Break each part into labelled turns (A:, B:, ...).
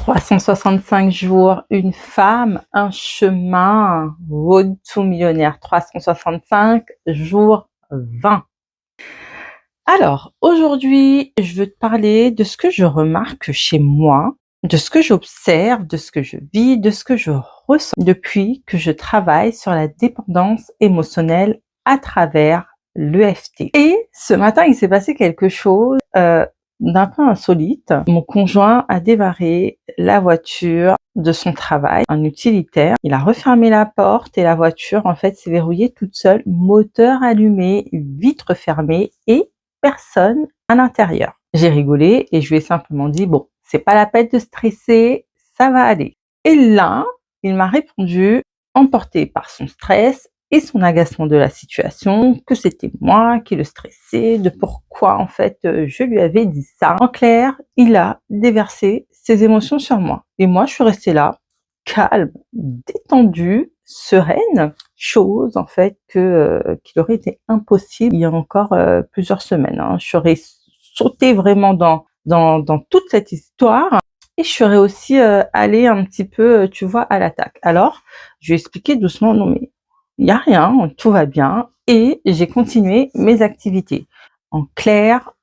A: 365 jours, une femme, un chemin, Road to Millionnaire 365, jour 20. Alors, aujourd'hui, je veux te parler de ce que je remarque chez moi, de ce que j'observe, de ce que je vis, de ce que je ressens depuis que je travaille sur la dépendance émotionnelle à travers l'EFT. Et ce matin, il s'est passé quelque chose d'un peu insolite. Mon conjoint a démarré la voiture de son travail, un utilitaire. Il a refermé la porte et la voiture, en fait, s'est verrouillée toute seule, moteur allumé, vitre fermée et personne à l'intérieur. J'ai rigolé et je lui ai simplement dit, bon, c'est pas la peine de stresser, ça va aller. Et là, il m'a répondu, emporté par son stress et son agacement de la situation, que c'était moi qui le stressais, de pourquoi en fait je lui avais dit ça. En clair, il a déversé ses émotions sur moi. Et moi, je suis restée là, calme, détendue, sereine, chose en fait qu'il aurait été impossible il y a encore plusieurs semaines. Je serais sautée vraiment dans toute cette histoire et je serais aussi allée un petit peu, tu vois, à l'attaque. Alors, je lui ai expliqué doucement, non mais il n'y a rien, tout va bien, et j'ai continué mes activités. En clair,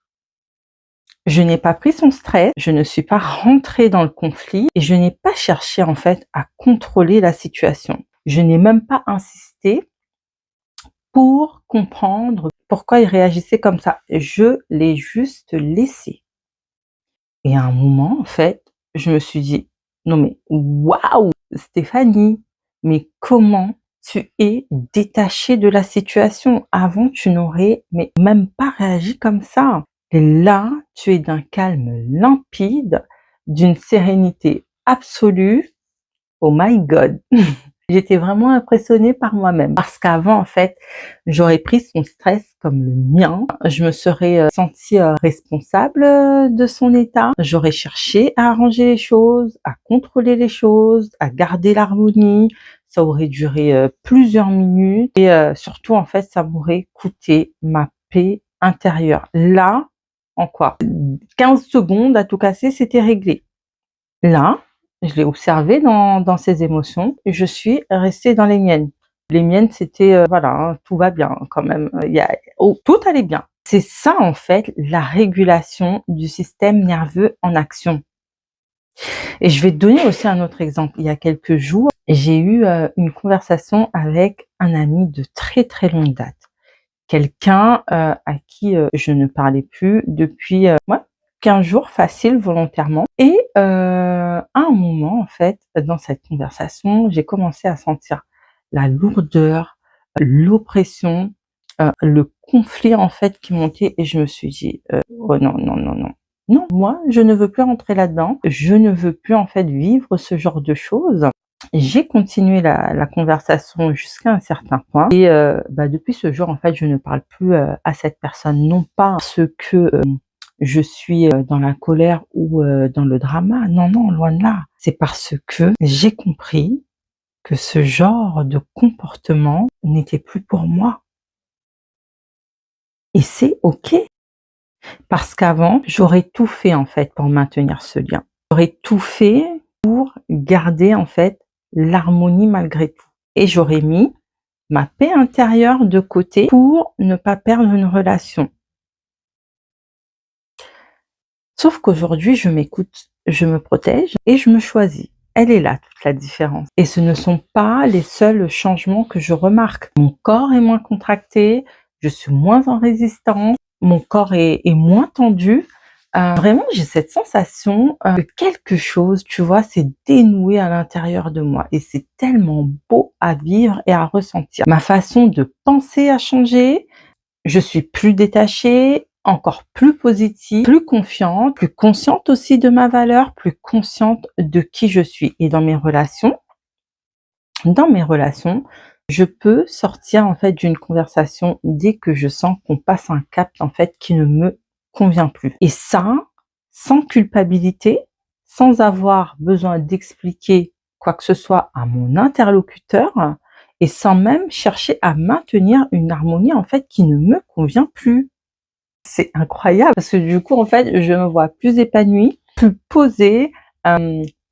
A: je n'ai pas pris son stress, je ne suis pas rentrée dans le conflit et je n'ai pas cherché en fait à contrôler la situation. Je n'ai même pas insisté pour comprendre pourquoi il réagissait comme ça. Je l'ai juste laissé. Et à un moment, en fait, je me suis dit, non mais waouh, Stéphanie, mais comment tu es détachée de la situation? Avant, tu n'aurais mais même pas réagi comme ça. Et là, tu es d'un calme limpide, d'une sérénité absolue. Oh my God! J'étais vraiment impressionnée par moi-même parce qu'avant, en fait, j'aurais pris son stress comme le mien. Je me serais sentie responsable de son état. J'aurais cherché à arranger les choses, à contrôler les choses, à garder l'harmonie. Ça aurait duré plusieurs minutes et surtout, en fait, ça m'aurait coûté ma paix intérieure. Là, en quoi? 15 secondes à tout casser, c'était réglé. Là, je l'ai observé dans ses émotions et je suis restée dans les miennes. Les miennes, c'était voilà, tout va bien quand même, tout allait bien. C'est ça en fait la régulation du système nerveux en action. Et je vais te donner aussi un autre exemple. Il y a quelques jours, j'ai eu une conversation avec un ami de très très longue date. Quelqu'un à qui je ne parlais plus depuis 15 jours facile volontairement et à un moment en fait dans cette conversation, j'ai commencé à sentir la lourdeur, l'oppression, le conflit en fait qui montait et je me suis dit: «Oh non, non, non, non, non, moi je ne veux plus rentrer là-dedans, je ne veux plus en fait vivre ce genre de choses». J'ai continué la conversation jusqu'à un certain point et depuis ce jour, en fait, je ne parle plus à cette personne, non pas parce que je suis dans la colère ou dans le drama, non, non, loin de là. C'est parce que j'ai compris que ce genre de comportement n'était plus pour moi et c'est OK. Parce qu'avant, j'aurais tout fait, en fait, pour maintenir ce lien. J'aurais tout fait pour garder, en fait, l'harmonie malgré tout et j'aurais mis ma paix intérieure de côté pour ne pas perdre une relation. Sauf qu'aujourd'hui, je m'écoute, je me protège et je me choisis. Elle est là, toute la différence. Et ce ne sont pas les seuls changements que je remarque. Mon corps est moins contracté, je suis moins en résistance, mon corps est moins tendu. Vraiment, j'ai cette sensation que quelque chose, tu vois, s'est dénoué à l'intérieur de moi. Et c'est tellement beau à vivre et à ressentir. Ma façon de penser a changé. Je suis plus détachée, encore plus positive, plus confiante, plus consciente aussi de ma valeur, plus consciente de qui je suis. Et dans mes relations, je peux sortir en fait d'une conversation dès que je sens qu'on passe un cap en fait qui ne me convient plus. Et ça, sans culpabilité, sans avoir besoin d'expliquer quoi que ce soit à mon interlocuteur et sans même chercher à maintenir une harmonie en fait qui ne me convient plus. C'est incroyable parce que du coup en fait je me vois plus épanouie, plus posée,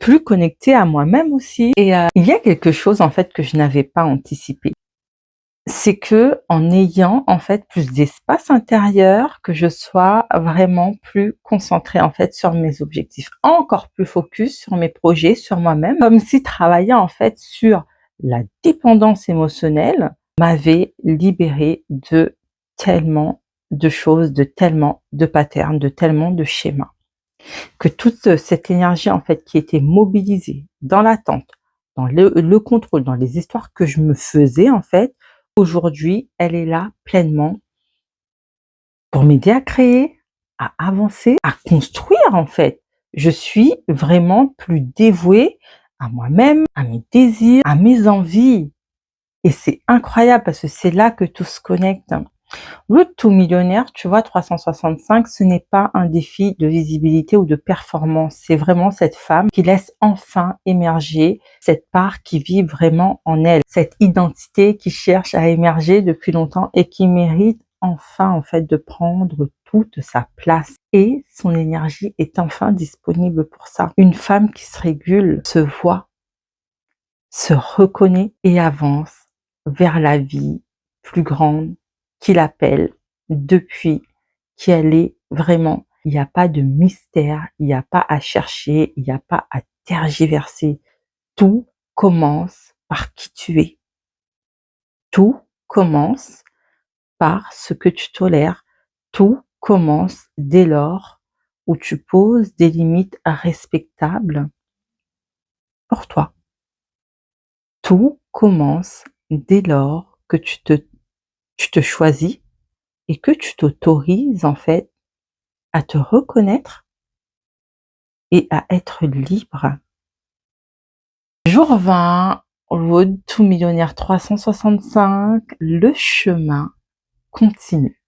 A: plus connectée à moi-même aussi. Et il y a quelque chose en fait que je n'avais pas anticipé. C'est que en ayant en fait plus d'espace intérieur, que je sois vraiment plus concentrée en fait sur mes objectifs, encore plus focus sur mes projets, sur moi-même, comme si travailler en fait sur la dépendance émotionnelle m'avait libérée de tellement de choses, de tellement de patterns, de tellement de schémas, que toute cette énergie en fait qui était mobilisée dans l'attente, dans le contrôle, dans les histoires que je me faisais en fait, aujourd'hui, elle est là pleinement pour m'aider à créer, à avancer, à construire en fait. Je suis vraiment plus dévouée à moi-même, à mes désirs, à mes envies. Et c'est incroyable parce que c'est là que tout se connecte. Road to millionnaire, tu vois, 365, ce n'est pas un défi de visibilité ou de performance. C'est vraiment cette femme qui laisse enfin émerger cette part qui vit vraiment en elle, cette identité qui cherche à émerger depuis longtemps et qui mérite enfin, en fait, de prendre toute sa place. Et son énergie est enfin disponible pour ça. Une femme qui se régule, se voit, se reconnaît et avance vers la vie plus grande qu'il appelle depuis qu'elle est vraiment. Il n'y a pas de mystère, il n'y a pas à chercher, il n'y a pas à tergiverser. Tout commence par qui tu es. Tout commence par ce que tu tolères. Tout commence dès lors où tu poses des limites respectables pour toi. Tout commence dès lors que tu te choisis et que tu t'autorises en fait à te reconnaître et à être libre. Jour 20, Road to Millionnaire 365, le chemin continue.